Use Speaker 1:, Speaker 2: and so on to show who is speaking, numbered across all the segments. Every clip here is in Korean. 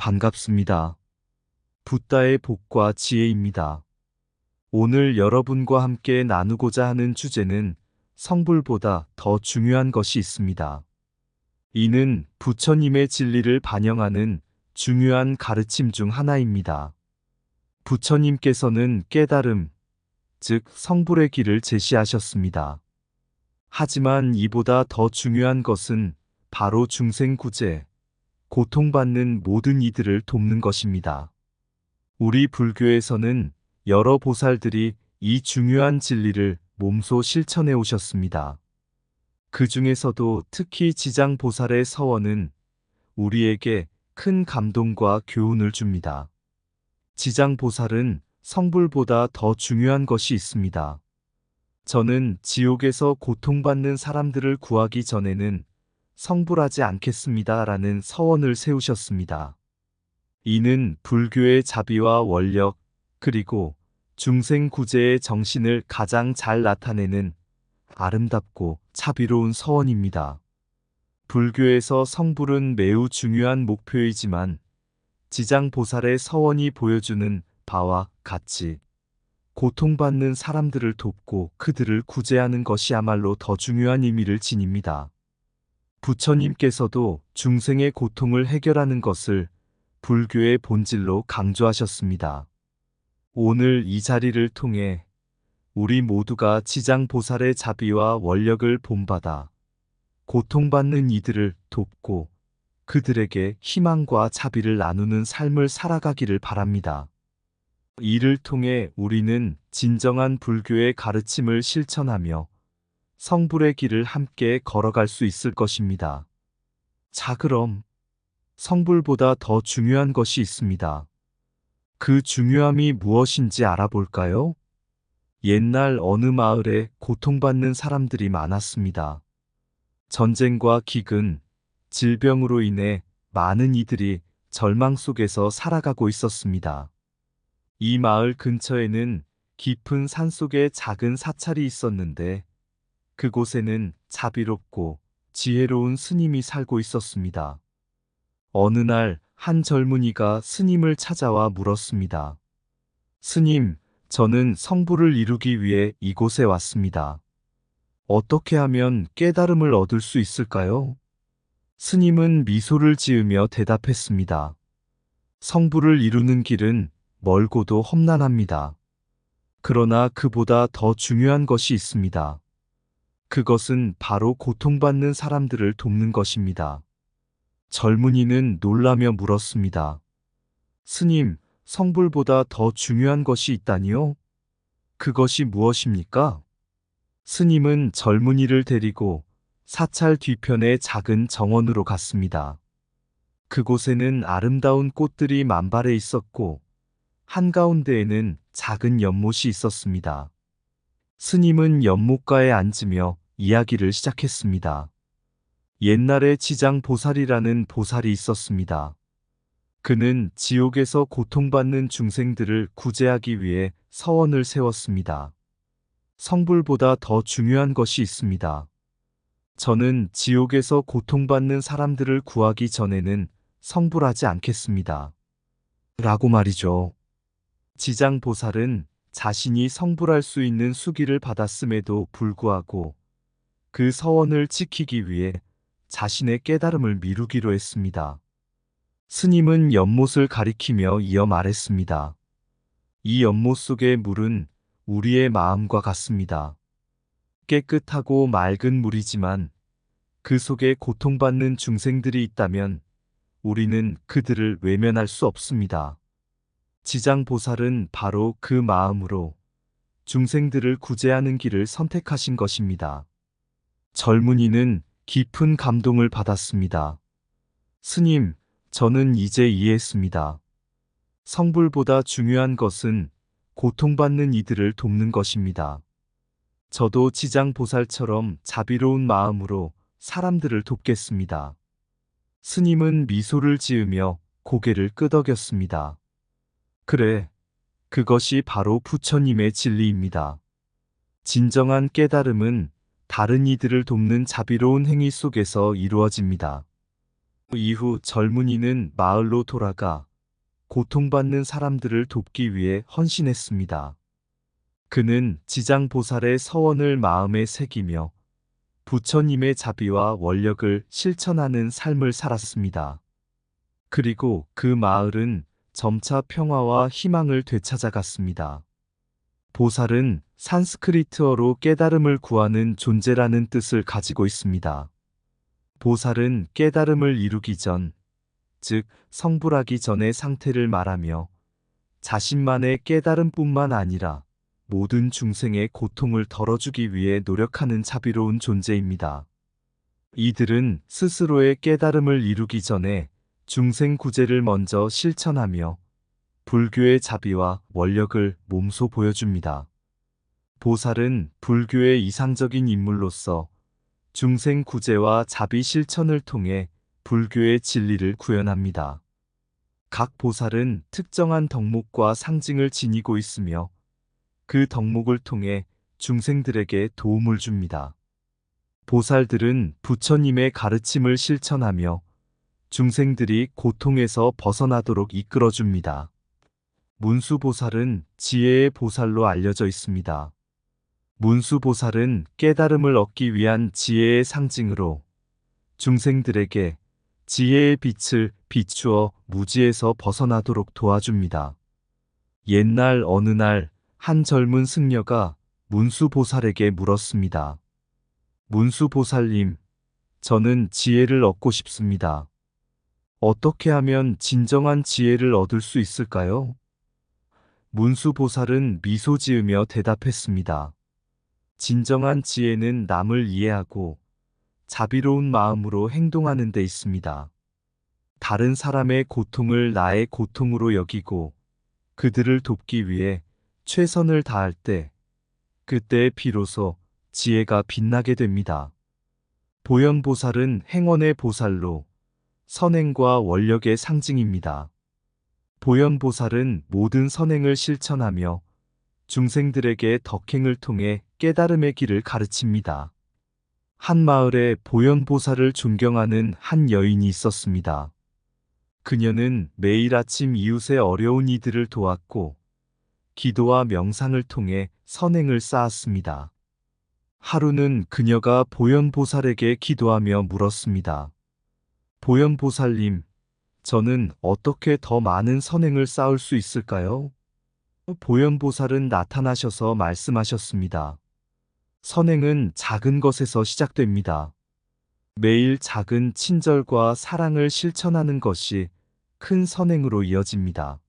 Speaker 1: 반갑습니다. 붓다의 복과 지혜입니다. 오늘 여러분과 함께 나누고자 하는 주제는 성불보다 더 중요한 것이 있습니다. 이는 부처님의 진리를 반영하는 중요한 가르침 중 하나입니다. 부처님께서는 깨달음, 즉 성불의 길을 제시하셨습니다. 하지만 이보다 더 중요한 것은 바로 중생구제, 고통받는 모든 이들을 돕는 것입니다. 우리 불교에서는 여러 보살들이 이 중요한 진리를 몸소 실천해 오셨습니다. 그 중에서도 특히 지장보살의 서원은 우리에게 큰 감동과 교훈을 줍니다. 지장보살은 성불보다 더 중요한 것이 있습니다. 저는 지옥에서 고통받는 사람들을 구하기 전에는 성불하지 않겠습니다 라는 서원을 세우셨습니다. 이는 불교의 자비와 원력, 그리고 중생구제의 정신을 가장 잘 나타내는 아름답고 자비로운 서원입니다. 불교에서 성불은 매우 중요한 목표이지만 지장보살의 서원이 보여주는 바와 같이 고통받는 사람들을 돕고 그들을 구제하는 것이야말로 더 중요한 의미를 지닙니다. 부처님께서도 중생의 고통을 해결하는 것을 불교의 본질로 강조하셨습니다. 오늘 이 자리를 통해 우리 모두가 지장보살의 자비와 원력을 본받아 고통받는 이들을 돕고 그들에게 희망과 자비를 나누는 삶을 살아가기를 바랍니다. 이를 통해 우리는 진정한 불교의 가르침을 실천하며 성불의 길을 함께 걸어갈 수 있을 것입니다. 자, 그럼 성불보다 더 중요한 것이 있습니다. 그 중요함이 무엇인지 알아볼까요? 옛날 어느 마을에 고통받는 사람들이 많았습니다. 전쟁과 기근, 질병으로 인해 많은 이들이 절망 속에서 살아가고 있었습니다. 이 마을 근처에는 깊은 산속에 작은 사찰이 있었는데 그곳에는 자비롭고 지혜로운 스님이 살고 있었습니다. 어느 날 한 젊은이가 스님을 찾아와 물었습니다. 스님, 저는 성불을 이루기 위해 이곳에 왔습니다. 어떻게 하면 깨달음을 얻을 수 있을까요? 스님은 미소를 지으며 대답했습니다. 성불을 이루는 길은 멀고도 험난합니다. 그러나 그보다 더 중요한 것이 있습니다. 그것은 바로 고통받는 사람들을 돕는 것입니다. 젊은이는 놀라며 물었습니다. 스님, 성불보다 더 중요한 것이 있다니요? 그것이 무엇입니까? 스님은 젊은이를 데리고 사찰 뒤편의 작은 정원으로 갔습니다. 그곳에는 아름다운 꽃들이 만발해 있었고 한가운데에는 작은 연못이 있었습니다. 스님은 연못가에 앉으며 이야기를 시작했습니다. 옛날에 지장보살이라는 보살이 있었습니다. 그는 지옥에서 고통받는 중생들을 구제하기 위해 서원을 세웠습니다. 성불보다 더 중요한 것이 있습니다. 저는 지옥에서 고통받는 사람들을 구하기 전에는 성불하지 않겠습니다. 라고 말이죠. 지장보살은 자신이 성불할 수 있는 수기를 받았음에도 불구하고 그 서원을 지키기 위해 자신의 깨달음을 미루기로 했습니다. 스님은 연못을 가리키며 이어 말했습니다. 이 연못 속의 물은 우리의 마음과 같습니다. 깨끗하고 맑은 물이지만 그 속에 고통받는 중생들이 있다면 우리는 그들을 외면할 수 없습니다. 지장보살은 바로 그 마음으로 중생들을 구제하는 길을 선택하신 것입니다. 젊은이는 깊은 감동을 받았습니다. 스님, 저는 이제 이해했습니다. 성불보다 중요한 것은 고통받는 이들을 돕는 것입니다. 저도 지장보살처럼 자비로운 마음으로 사람들을 돕겠습니다. 스님은 미소를 지으며 고개를 끄덕였습니다. 그래, 그것이 바로 부처님의 진리입니다. 진정한 깨달음은 다른 이들을 돕는 자비로운 행위 속에서 이루어집니다. 이후 젊은이는 마을로 돌아가 고통받는 사람들을 돕기 위해 헌신했습니다. 그는 지장보살의 서원을 마음에 새기며 부처님의 자비와 원력을 실천하는 삶을 살았습니다. 그리고 그 마을은 점차 평화와 희망을 되찾아갔습니다. 보살은 산스크리트어로 깨달음을 구하는 존재라는 뜻을 가지고 있습니다. 보살은 깨달음을 이루기 전, 즉 성불하기 전의 상태를 말하며 자신만의 깨달음뿐만 아니라 모든 중생의 고통을 덜어주기 위해 노력하는 자비로운 존재입니다. 이들은 스스로의 깨달음을 이루기 전에 중생 구제를 먼저 실천하며 불교의 자비와 원력을 몸소 보여줍니다. 보살은 불교의 이상적인 인물로서 중생 구제와 자비 실천을 통해 불교의 진리를 구현합니다. 각 보살은 특정한 덕목과 상징을 지니고 있으며 그 덕목을 통해 중생들에게 도움을 줍니다. 보살들은 부처님의 가르침을 실천하며 중생들이 고통에서 벗어나도록 이끌어줍니다. 문수보살은 지혜의 보살로 알려져 있습니다. 문수보살은 깨달음을 얻기 위한 지혜의 상징으로 중생들에게 지혜의 빛을 비추어 무지에서 벗어나도록 도와줍니다. 옛날 어느 날 한 젊은 승려가 문수보살에게 물었습니다. 문수보살님, 저는 지혜를 얻고 싶습니다. 어떻게 하면 진정한 지혜를 얻을 수 있을까요? 문수보살은 미소 지으며 대답했습니다. 진정한 지혜는 남을 이해하고 자비로운 마음으로 행동하는 데 있습니다. 다른 사람의 고통을 나의 고통으로 여기고 그들을 돕기 위해 최선을 다할 때, 그때 비로소 지혜가 빛나게 됩니다. 보현보살은 행원의 보살로 선행과 원력의 상징입니다. 보현보살은 모든 선행을 실천하며 중생들에게 덕행을 통해 깨달음의 길을 가르칩니다. 한 마을에 보현보살을 존경하는 한 여인이 있었습니다. 그녀는 매일 아침 이웃의 어려운 이들을 도왔고 기도와 명상을 통해 선행을 쌓았습니다. 하루는 그녀가 보현보살에게 기도하며 물었습니다. 보현보살님, 저는 어떻게 더 많은 선행을 쌓을 수 있을까요? 보현보살은 나타나셔서 말씀하셨습니다. 선행은 작은 것에서 시작됩니다. 매일 작은 친절과 사랑을 실천하는 것이 큰 선행으로 이어집니다.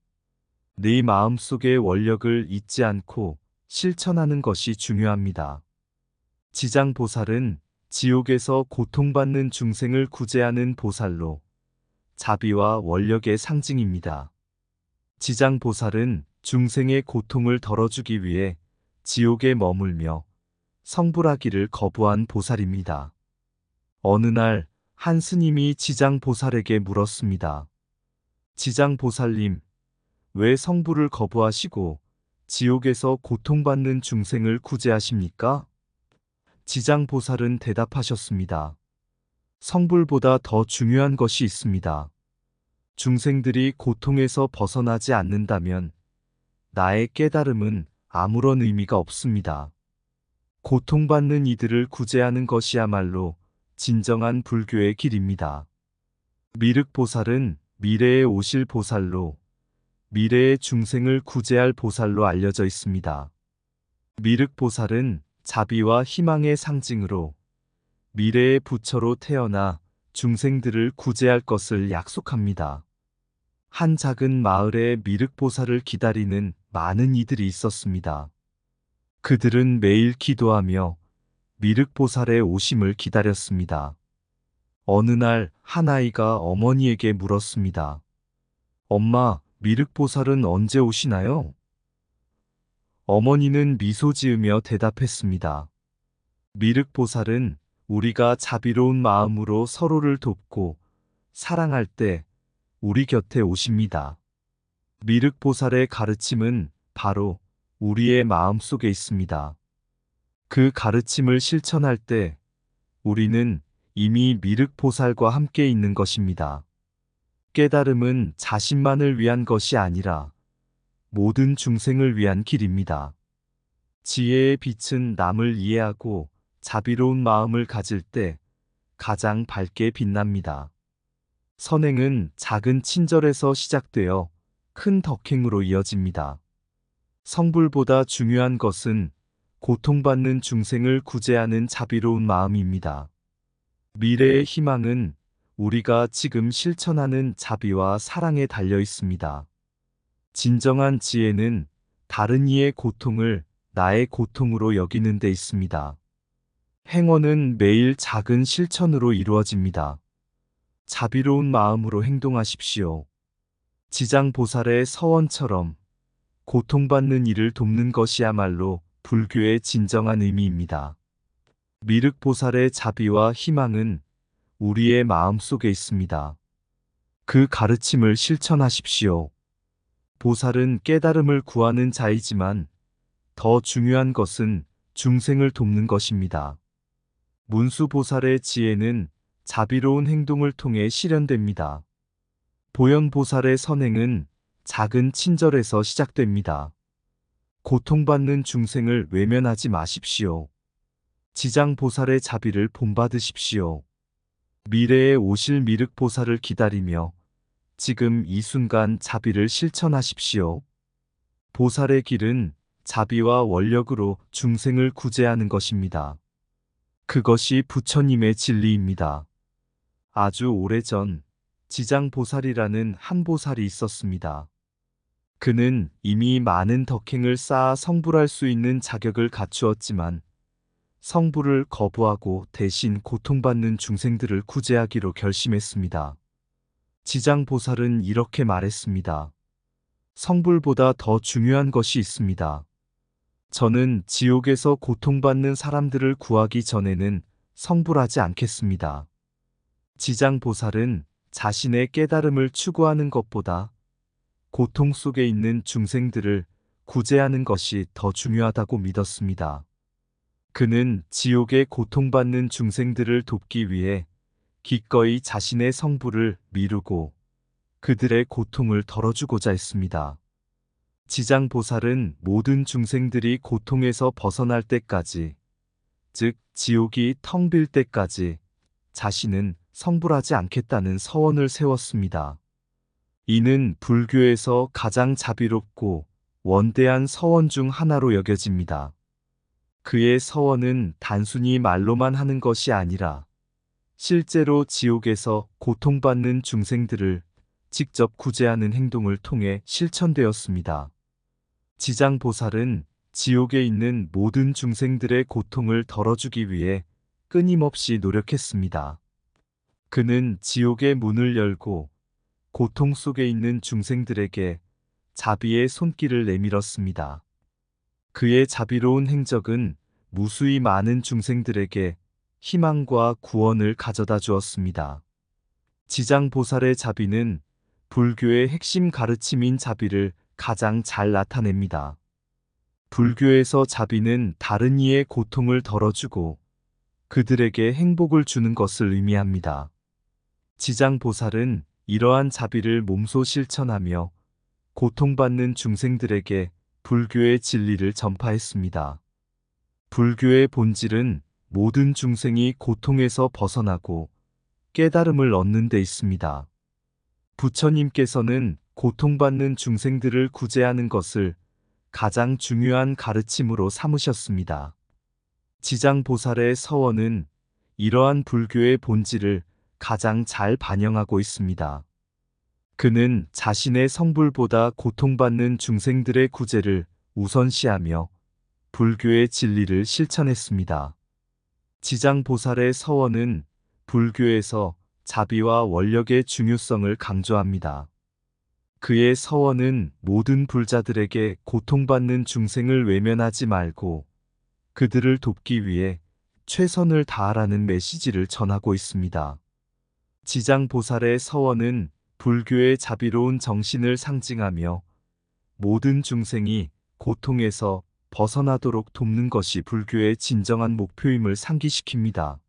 Speaker 1: 네 마음속의 원력을 잊지 않고 실천하는 것이 중요합니다. 지장보살은 지옥에서 고통받는 중생을 구제하는 보살로 자비와 원력의 상징입니다. 지장보살은 중생의 고통을 덜어주기 위해 지옥에 머물며 성불하기를 거부한 보살입니다. 어느 날 한 스님이 지장보살에게 물었습니다. 지장보살님, 왜 성불을 거부하시고 지옥에서 고통받는 중생을 구제하십니까? 지장보살은 대답하셨습니다. 성불보다 더 중요한 것이 있습니다. 중생들이 고통에서 벗어나지 않는다면 나의 깨달음은 아무런 의미가 없습니다. 고통받는 이들을 구제하는 것이야말로 진정한 불교의 길입니다. 미륵보살은 미래에 오실 보살로 미래의 중생을 구제할 보살로 알려져 있습니다. 미륵보살은 자비와 희망의 상징으로 미래의 부처로 태어나 중생들을 구제할 것을 약속합니다. 한 작은 마을에 미륵보살을 기다리는 많은 이들이 있었습니다. 그들은 매일 기도하며 미륵보살의 오심을 기다렸습니다. 어느 날 한 아이가 어머니에게 물었습니다. 엄마, 미륵보살은 언제 오시나요? 어머니는 미소 지으며 대답했습니다. 미륵보살은 우리가 자비로운 마음으로 서로를 돕고 사랑할 때 우리 곁에 오십니다. 미륵보살의 가르침은 바로 우리의 마음 속에 있습니다. 그 가르침을 실천할 때 우리는 이미 미륵보살과 함께 있는 것입니다. 깨달음은 자신만을 위한 것이 아니라 모든 중생을 위한 길입니다. 지혜의 빛은 남을 이해하고 자비로운 마음을 가질 때 가장 밝게 빛납니다. 선행은 작은 친절에서 시작되어 큰 덕행으로 이어집니다. 성불보다 중요한 것은 고통받는 중생을 구제하는 자비로운 마음입니다. 미래의 희망은 우리가 지금 실천하는 자비와 사랑에 달려 있습니다. 진정한 지혜는 다른 이의 고통을 나의 고통으로 여기는 데 있습니다. 행원은 매일 작은 실천으로 이루어집니다. 자비로운 마음으로 행동하십시오. 지장보살의 서원처럼 고통받는 이를 돕는 것이야말로 불교의 진정한 의미입니다. 미륵보살의 자비와 희망은 우리의 마음 속에 있습니다. 그 가르침을 실천하십시오. 보살은 깨달음을 구하는 자이지만 더 중요한 것은 중생을 돕는 것입니다. 문수보살의 지혜는 자비로운 행동을 통해 실현됩니다. 보현보살의 선행은 작은 친절에서 시작됩니다. 고통받는 중생을 외면하지 마십시오. 지장보살의 자비를 본받으십시오. 미래에 오실 미륵보살을 기다리며 지금 이 순간 자비를 실천하십시오. 보살의 길은 자비와 원력으로 중생을 구제하는 것입니다. 그것이 부처님의 진리입니다. 아주 오래전 지장보살이라는 한 보살이 있었습니다. 그는 이미 많은 덕행을 쌓아 성불할 수 있는 자격을 갖추었지만 성불을 거부하고 대신 고통받는 중생들을 구제하기로 결심했습니다. 지장보살은 이렇게 말했습니다. 성불보다 더 중요한 것이 있습니다. 저는 지옥에서 고통받는 사람들을 구하기 전에는 성불하지 않겠습니다. 지장보살은 자신의 깨달음을 추구하는 것보다 고통 속에 있는 중생들을 구제하는 것이 더 중요하다고 믿었습니다. 그는 지옥에 고통받는 중생들을 돕기 위해 기꺼이 자신의 성불을 미루고 그들의 고통을 덜어주고자 했습니다. 지장보살은 모든 중생들이 고통에서 벗어날 때까지, 즉 지옥이 텅 빌 때까지 자신은 성불하지 않겠다는 서원을 세웠습니다. 이는 불교에서 가장 자비롭고 원대한 서원 중 하나로 여겨집니다. 그의 서원은 단순히 말로만 하는 것이 아니라 실제로 지옥에서 고통받는 중생들을 직접 구제하는 행동을 통해 실천되었습니다. 지장보살은 지옥에 있는 모든 중생들의 고통을 덜어주기 위해 끊임없이 노력했습니다. 그는 지옥의 문을 열고 고통 속에 있는 중생들에게 자비의 손길을 내밀었습니다. 그의 자비로운 행적은 무수히 많은 중생들에게 희망과 구원을 가져다 주었습니다. 지장보살의 자비는 불교의 핵심 가르침인 자비를 가장 잘 나타냅니다. 불교에서 자비는 다른 이의 고통을 덜어주고 그들에게 행복을 주는 것을 의미합니다. 지장보살은 이러한 자비를 몸소 실천하며 고통받는 중생들에게 불교의 진리를 전파했습니다. 불교의 본질은 모든 중생이 고통에서 벗어나고 깨달음을 얻는 데 있습니다. 부처님께서는 고통받는 중생들을 구제하는 것을 가장 중요한 가르침으로 삼으셨습니다. 지장보살의 서원은 이러한 불교의 본질을 가장 잘 반영하고 있습니다. 그는 자신의 성불보다 고통받는 중생들의 구제를 우선시하며 불교의 진리를 실천했습니다. 지장보살의 서원은 불교에서 자비와 원력의 중요성을 강조합니다. 그의 서원은 모든 불자들에게 고통받는 중생을 외면하지 말고 그들을 돕기 위해 최선을 다하라는 메시지를 전하고 있습니다. 지장보살의 서원은 불교의 자비로운 정신을 상징하며 모든 중생이 고통에서 벗어나도록 돕는 것이 불교의 진정한 목표임을 상기시킵니다.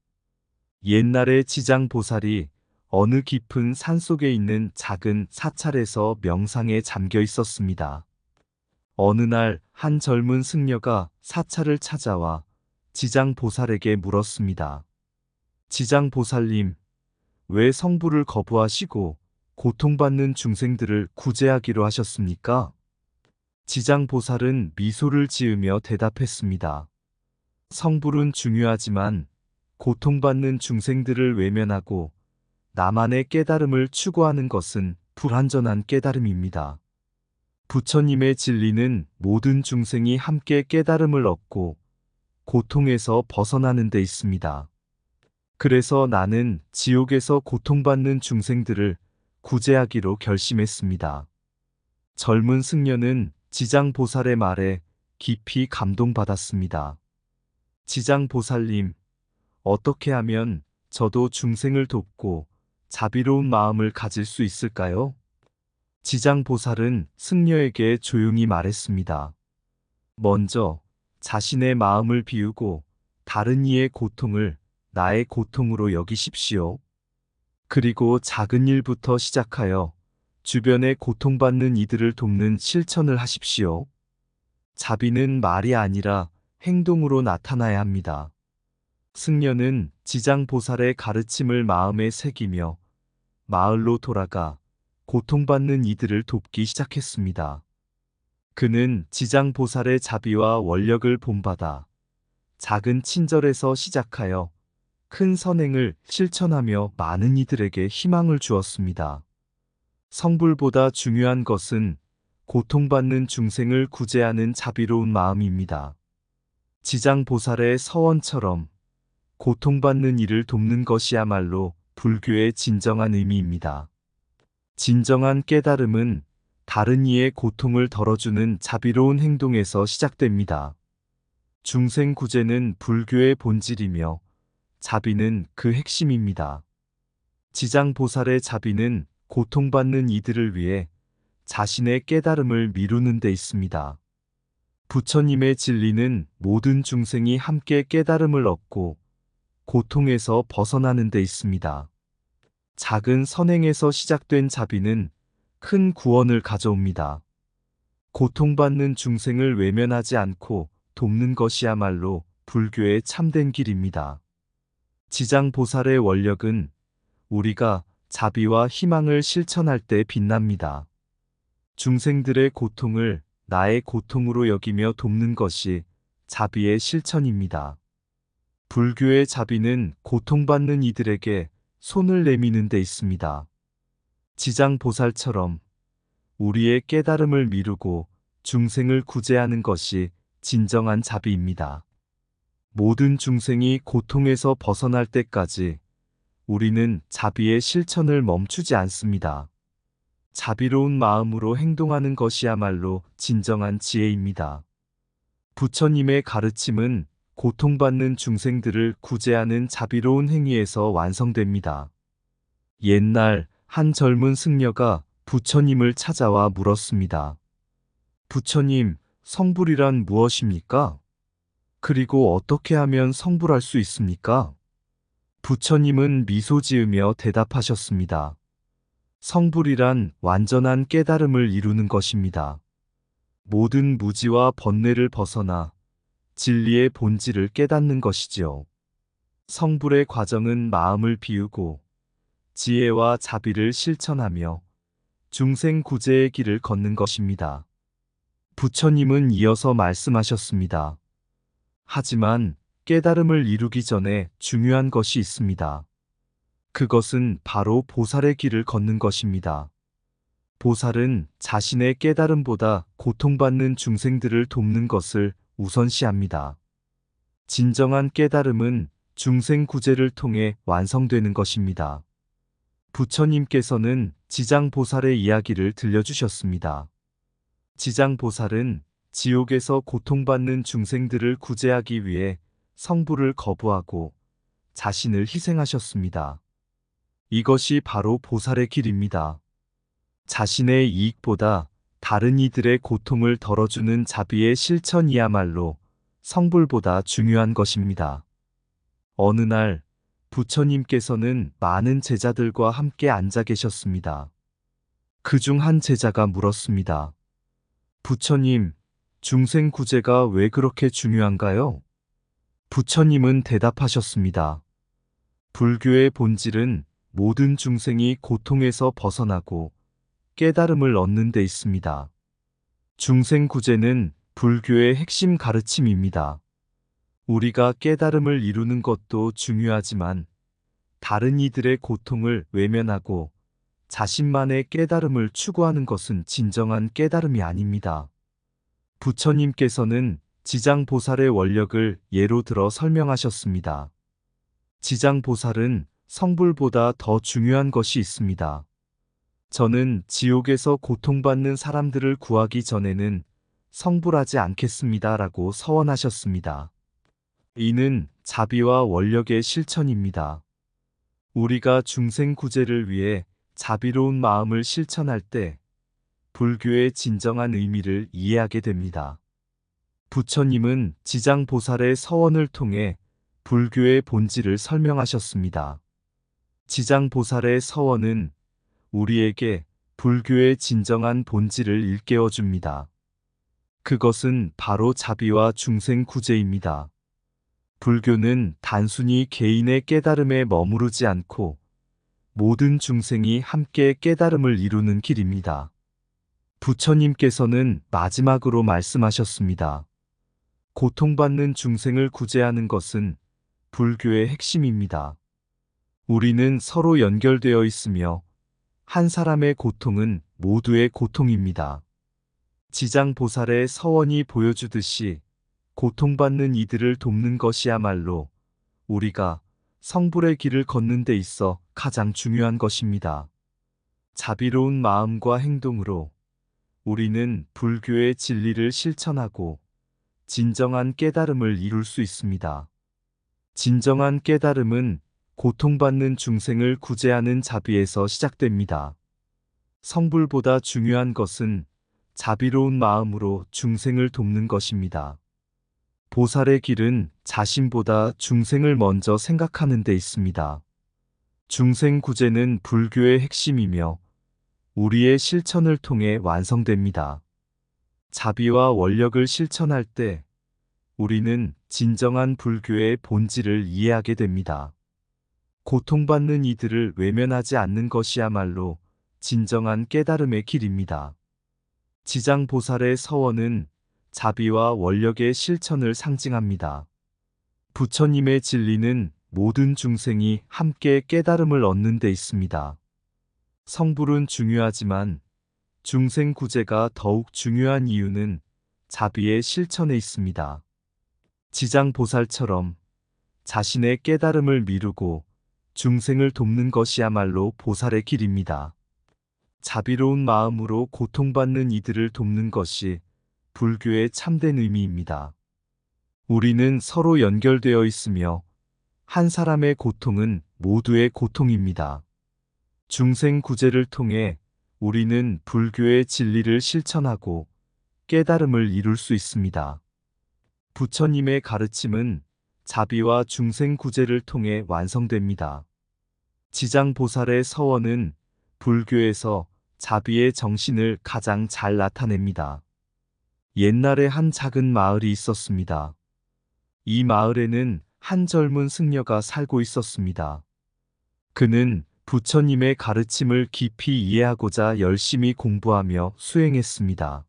Speaker 1: 옛날에 지장보살이 어느 깊은 산속에 있는 작은 사찰에서 명상에 잠겨 있었습니다. 어느 날 한 젊은 승려가 사찰을 찾아와 지장보살에게 물었습니다. 지장보살님, 왜 성부를 거부하시고 고통받는 중생들을 구제하기로 하셨습니까? 지장보살은 미소를 지으며 대답했습니다. 성불은 중요하지만 고통받는 중생들을 외면하고 나만의 깨달음을 추구하는 것은 불완전한 깨달음입니다. 부처님의 진리는 모든 중생이 함께 깨달음을 얻고 고통에서 벗어나는 데 있습니다. 그래서 나는 지옥에서 고통받는 중생들을 구제하기로 결심했습니다. 젊은 승려는 지장보살의 말에 깊이 감동받았습니다. 지장보살님, 어떻게 하면 저도 중생을 돕고 자비로운 마음을 가질 수 있을까요? 지장보살은 승려에게 조용히 말했습니다. 먼저 자신의 마음을 비우고 다른 이의 고통을 나의 고통으로 여기십시오. 그리고 작은 일부터 시작하여 주변에 고통받는 이들을 돕는 실천을 하십시오. 자비는 말이 아니라 행동으로 나타나야 합니다. 승려는 지장보살의 가르침을 마음에 새기며 마을로 돌아가 고통받는 이들을 돕기 시작했습니다. 그는 지장보살의 자비와 원력을 본받아 작은 친절에서 시작하여 큰 선행을 실천하며 많은 이들에게 희망을 주었습니다. 성불보다 중요한 것은 고통받는 중생을 구제하는 자비로운 마음입니다. 지장보살의 서원처럼 고통받는 이를 돕는 것이야말로 불교의 진정한 의미입니다. 진정한 깨달음은 다른 이의 고통을 덜어주는 자비로운 행동에서 시작됩니다. 중생 구제는 불교의 본질이며 자비는 그 핵심입니다. 지장보살의 자비는 고통받는 이들을 위해 자신의 깨달음을 미루는 데 있습니다. 부처님의 진리는 모든 중생이 함께 깨달음을 얻고 고통에서 벗어나는 데 있습니다. 작은 선행에서 시작된 자비는 큰 구원을 가져옵니다. 고통받는 중생을 외면하지 않고 돕는 것이야말로 불교의 참된 길입니다. 지장보살의 원력은 우리가 자비와 희망을 실천할 때 빛납니다. 중생들의 고통을 나의 고통으로 여기며 돕는 것이 자비의 실천입니다. 불교의 자비는 고통받는 이들에게 손을 내미는 데 있습니다. 지장보살처럼 우리의 깨달음을 미루고 중생을 구제하는 것이 진정한 자비입니다. 모든 중생이 고통에서 벗어날 때까지 우리는 자비의 실천을 멈추지 않습니다. 자비로운 마음으로 행동하는 것이야말로 진정한 지혜입니다. 부처님의 가르침은 고통받는 중생들을 구제하는 자비로운 행위에서 완성됩니다. 옛날 한 젊은 승려가 부처님을 찾아와 물었습니다. 부처님, 성불이란 무엇입니까? 그리고 어떻게 하면 성불할 수 있습니까? 부처님은 미소 지으며 대답하셨습니다. 성불이란 완전한 깨달음을 이루는 것입니다. 모든 무지와 번뇌를 벗어나 진리의 본질을 깨닫는 것이지요. 성불의 과정은 마음을 비우고 지혜와 자비를 실천하며 중생 구제의 길을 걷는 것입니다. 부처님은 이어서 말씀하셨습니다. 하지만 깨달음을 이루기 전에 중요한 것이 있습니다. 그것은 바로 보살의 길을 걷는 것입니다. 보살은 자신의 깨달음보다 고통받는 중생들을 돕는 것을 우선시합니다. 진정한 깨달음은 중생 구제를 통해 완성되는 것입니다. 부처님께서는 지장보살의 이야기를 들려주셨습니다. 지장보살은 지옥에서 고통받는 중생들을 구제하기 위해 성불을 거부하고 자신을 희생하셨습니다. 이것이 바로 보살의 길입니다. 자신의 이익보다 다른 이들의 고통을 덜어주는 자비의 실천이야말로 성불보다 중요한 것입니다. 어느 날 부처님께서는 많은 제자들과 함께 앉아 계셨습니다. 그중 한 제자가 물었습니다. 부처님, 중생 구제가 왜 그렇게 중요한가요? 부처님은 대답하셨습니다. 불교의 본질은 모든 중생이 고통에서 벗어나고 깨달음을 얻는 데 있습니다. 중생 구제는 불교의 핵심 가르침입니다. 우리가 깨달음을 이루는 것도 중요하지만 다른 이들의 고통을 외면하고 자신만의 깨달음을 추구하는 것은 진정한 깨달음이 아닙니다. 부처님께서는 지장보살의 원력을 예로 들어 설명하셨습니다. 지장보살은 성불보다 더 중요한 것이 있습니다. 저는 지옥에서 고통받는 사람들을 구하기 전에는 성불하지 않겠습니다. 라고 서원하셨습니다. 이는 자비와 원력의 실천입니다. 우리가 중생 구제를 위해 자비로운 마음을 실천할 때 불교의 진정한 의미를 이해하게 됩니다. 부처님은 지장보살의 서원을 통해 불교의 본질을 설명하셨습니다. 지장보살의 서원은 우리에게 불교의 진정한 본질을 일깨워 줍니다. 그것은 바로 자비와 중생 구제입니다. 불교는 단순히 개인의 깨달음에 머무르지 않고 모든 중생이 함께 깨달음을 이루는 길입니다. 부처님께서는 마지막으로 말씀하셨습니다. 고통받는 중생을 구제하는 것은 불교의 핵심입니다. 우리는 서로 연결되어 있으며 한 사람의 고통은 모두의 고통입니다. 지장보살의 서원이 보여주듯이 고통받는 이들을 돕는 것이야말로 우리가 성불의 길을 걷는 데 있어 가장 중요한 것입니다. 자비로운 마음과 행동으로 우리는 불교의 진리를 실천하고 진정한 깨달음을 이룰 수 있습니다. 진정한 깨달음은 고통받는 중생을 구제하는 자비에서 시작됩니다. 성불보다 중요한 것은 자비로운 마음으로 중생을 돕는 것입니다. 보살의 길은 자신보다 중생을 먼저 생각하는 데 있습니다. 중생 구제는 불교의 핵심이며 우리의 실천을 통해 완성됩니다. 자비와 원력을 실천할 때 우리는 진정한 불교의 본질을 이해하게 됩니다. 고통받는 이들을 외면하지 않는 것이야말로 진정한 깨달음의 길입니다. 지장보살의 서원은 자비와 원력의 실천을 상징합니다. 부처님의 진리는 모든 중생이 함께 깨달음을 얻는 데 있습니다. 성불은 중요하지만 중생 구제가 더욱 중요한 이유는 자비의 실천에 있습니다. 지장보살처럼 자신의 깨달음을 미루고 중생을 돕는 것이야말로 보살의 길입니다. 자비로운 마음으로 고통받는 이들을 돕는 것이 불교의 참된 의미입니다. 우리는 서로 연결되어 있으며 한 사람의 고통은 모두의 고통입니다. 중생 구제를 통해 우리는 불교의 진리를 실천하고 깨달음을 이룰 수 있습니다. 부처님의 가르침은 자비와 중생 구제를 통해 완성됩니다. 지장보살의 서원은 불교에서 자비의 정신을 가장 잘 나타냅니다. 옛날에 한 작은 마을이 있었습니다. 이 마을에는 한 젊은 승려가 살고 있었습니다. 그는 부처님의 가르침을 깊이 이해하고자 열심히 공부하며 수행했습니다.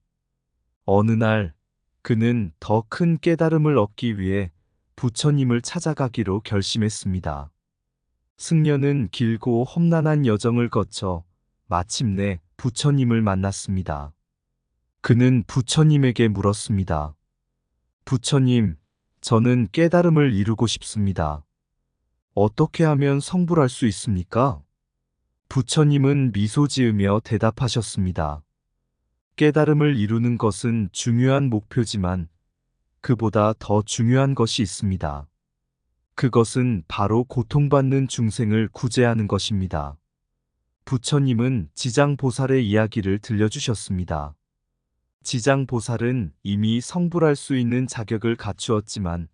Speaker 1: 어느 날 그는 더 큰 깨달음을 얻기 위해 부처님을 찾아가기로 결심했습니다. 승려는 길고 험난한 여정을 거쳐 마침내 부처님을 만났습니다. 그는 부처님에게 물었습니다. 부처님, 저는 깨달음을 이루고 싶습니다. 어떻게 하면 성불할 수 있습니까? 부처님은 미소 지으며 대답하셨습니다. 깨달음을 이루는 것은 중요한 목표지만 그보다 더 중요한 것이 있습니다. 그것은 바로 고통받는 중생을 구제하는 것입니다. 부처님은 지장보살의 이야기를 들려주셨습니다. 지장보살은 이미 성불할 수 있는 자격을 갖추었지만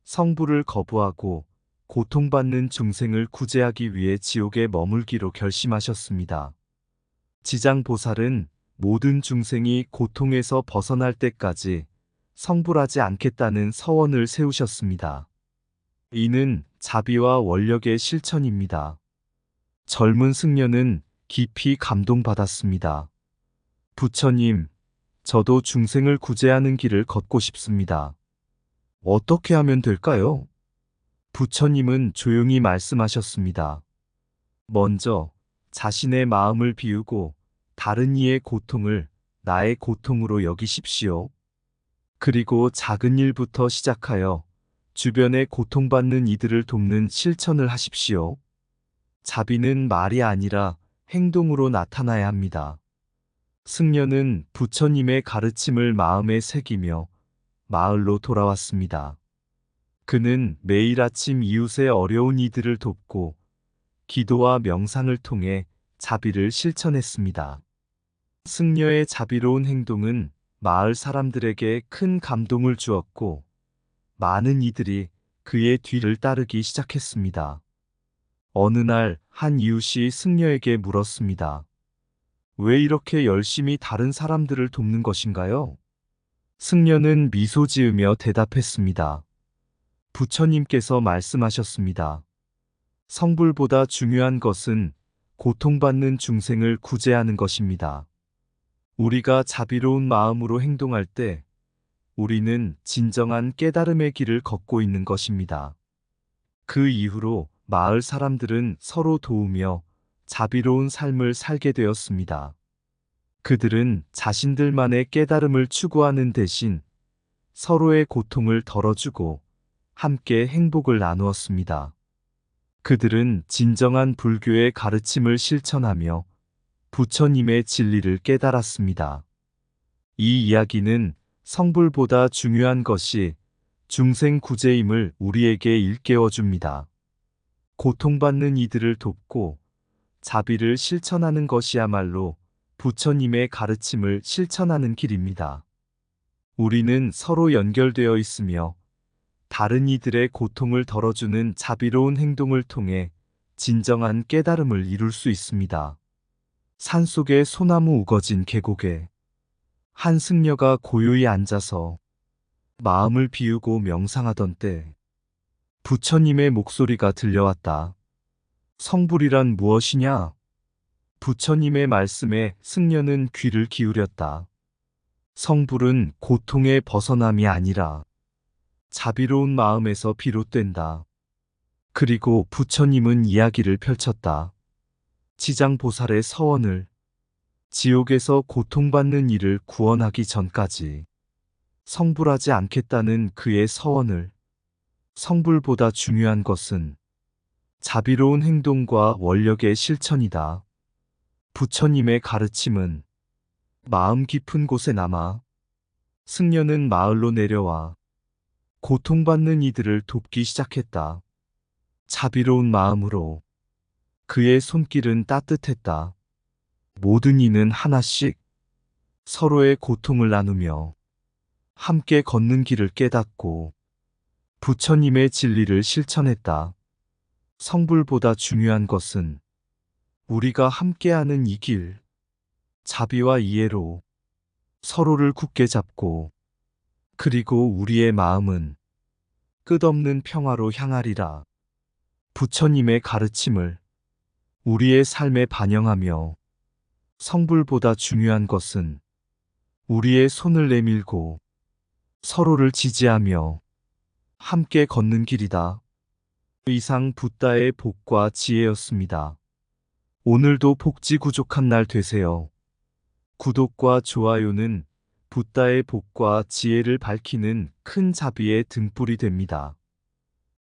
Speaker 1: 성불을 거부하고 고통받는 중생을 구제하기 위해 지옥에 머물기로 결심하셨습니다. 지장보살은 모든 중생이 고통에서 벗어날 때까지 성불하지 않겠다는 서원을 세우셨습니다. 이는 자비와 원력의 실천입니다. 젊은 승려는 깊이 감동받았습니다. 부처님, 저도 중생을 구제하는 길을 걷고 싶습니다. 어떻게 하면 될까요? 부처님은 조용히 말씀하셨습니다. 먼저 자신의 마음을 비우고 다른 이의 고통을 나의 고통으로 여기십시오. 그리고 작은 일부터 시작하여 주변에 고통받는 이들을 돕는 실천을 하십시오. 자비는 말이 아니라 행동으로 나타나야 합니다. 승려는 부처님의 가르침을 마음에 새기며 마을로 돌아왔습니다. 그는 매일 아침 이웃의 어려운 이들을 돕고 기도와 명상을 통해 자비를 실천했습니다. 승려의 자비로운 행동은 마을 사람들에게 큰 감동을 주었고 많은 이들이 그의 뒤를 따르기 시작했습니다. 어느 날 한 이웃이 승려에게 물었습니다. 왜 이렇게 열심히 다른 사람들을 돕는 것인가요? 승려는 미소 지으며 대답했습니다. 부처님께서 말씀하셨습니다. 성불보다 중요한 것은 고통받는 중생을 구제하는 것입니다. 우리가 자비로운 마음으로 행동할 때 우리는 진정한 깨달음의 길을 걷고 있는 것입니다. 그 이후로 마을 사람들은 서로 도우며 자비로운 삶을 살게 되었습니다. 그들은 자신들만의 깨달음을 추구하는 대신 서로의 고통을 덜어주고 함께 행복을 나누었습니다. 그들은 진정한 불교의 가르침을 실천하며 부처님의 진리를 깨달았습니다. 이 이야기는 성불보다 중요한 것이 중생 구제임을 우리에게 일깨워 줍니다. 고통받는 이들을 돕고 자비를 실천하는 것이야말로 부처님의 가르침을 실천하는 길입니다. 우리는 서로 연결되어 있으며 다른 이들의 고통을 덜어주는 자비로운 행동을 통해 진정한 깨달음을 이룰 수 있습니다. 산속의 소나무 우거진 계곡에 한 승려가 고요히 앉아서 마음을 비우고 명상하던 때 부처님의 목소리가 들려왔다. 성불이란 무엇이냐? 부처님의 말씀에 승려는 귀를 기울였다. 성불은 고통의 벗어남이 아니라 자비로운 마음에서 비롯된다. 그리고 부처님은 이야기를 펼쳤다. 지장보살의 서원을, 지옥에서 고통받는 이를 구원하기 전까지 성불하지 않겠다는 그의 서원을, 성불보다 중요한 것은 자비로운 행동과 원력의 실천이다. 부처님의 가르침은 마음 깊은 곳에 남아 승려는 마을로 내려와 고통받는 이들을 돕기 시작했다. 자비로운 마음으로 그의 손길은 따뜻했다. 모든 이는 하나씩 서로의 고통을 나누며 함께 걷는 길을 깨닫고 부처님의 진리를 실천했다. 성불보다 중요한 것은 우리가 함께하는 이 길, 자비와 이해로 서로를 굳게 잡고 그리고 우리의 마음은 끝없는 평화로 향하리라. 부처님의 가르침을 우리의 삶에 반영하며 성불보다 중요한 것은 우리의 손을 내밀고 서로를 지지하며 함께 걷는 길이다. 이상 붓다의 복과 지혜였습니다. 오늘도 복지구족한 날 되세요. 구독과 좋아요는 붓다의 복과 지혜를 밝히는 큰 자비의 등불이 됩니다.